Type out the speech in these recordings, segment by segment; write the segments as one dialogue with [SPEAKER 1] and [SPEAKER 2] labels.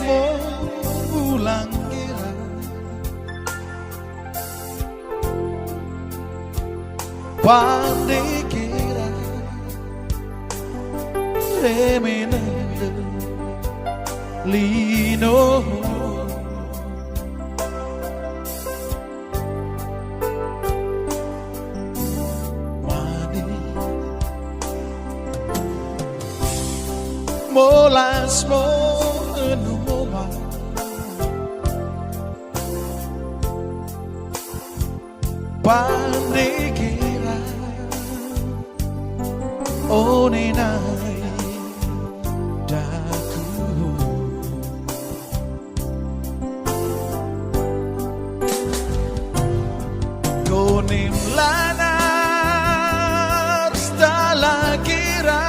[SPEAKER 1] mo ulang kira pandai kira remenende lino molas mo numowa pandai kira oninai daku konim lanar stala kira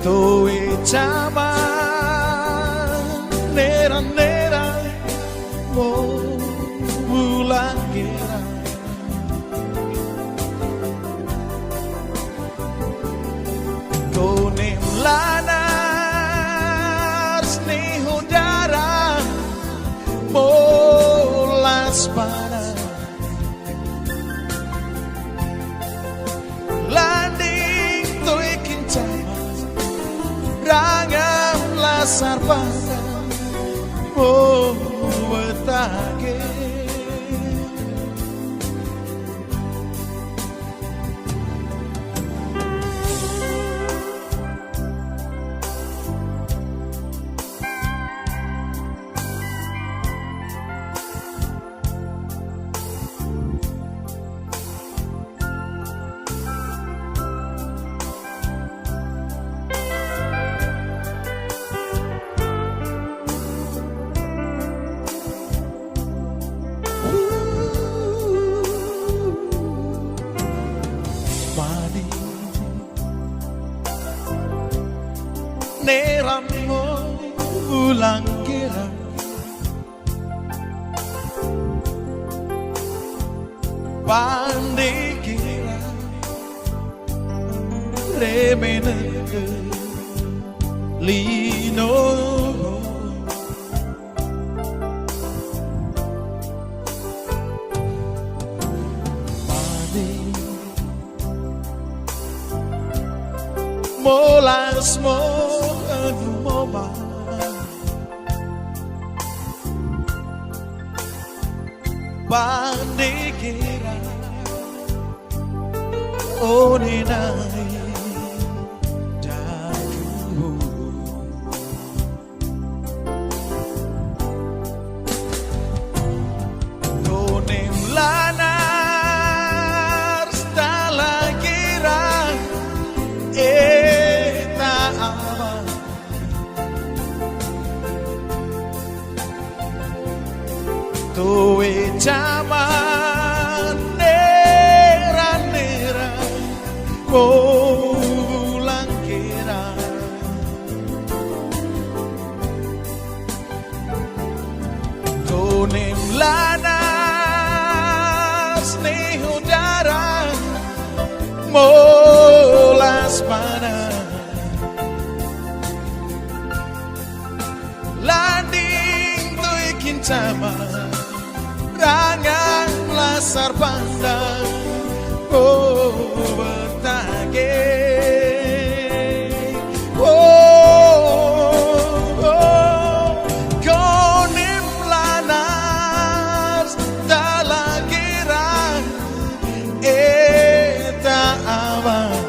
[SPEAKER 1] Toe chama nera nera mo bulangera Tonem lanar sneho dara molas para landing toe kincama rangam lasar pada oh betage Neram mo ulang kira pandai kira remenenge lino molas mo moma pandai kira oninai daku tonem lanar stala kira Toe chama nera nera pulang kira Tonem lanas neho dara molas mana landing toe kincama rangang lasar pandang oh betage konim lanar dala kira eta awan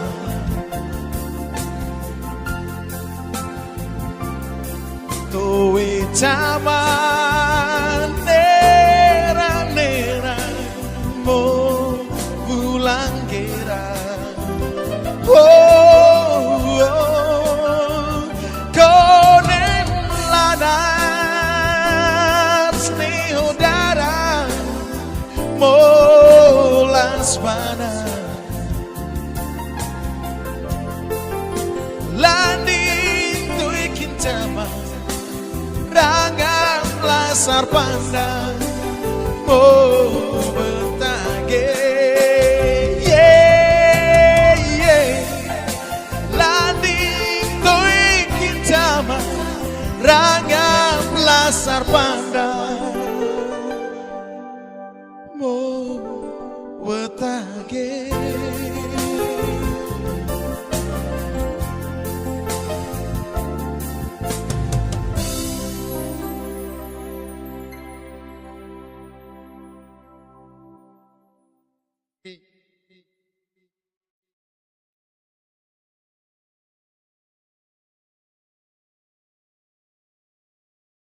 [SPEAKER 1] toe caman mo bulang kira konem lanar sneho dara molas mana landing tue kincama rangam lasar pandang oh betage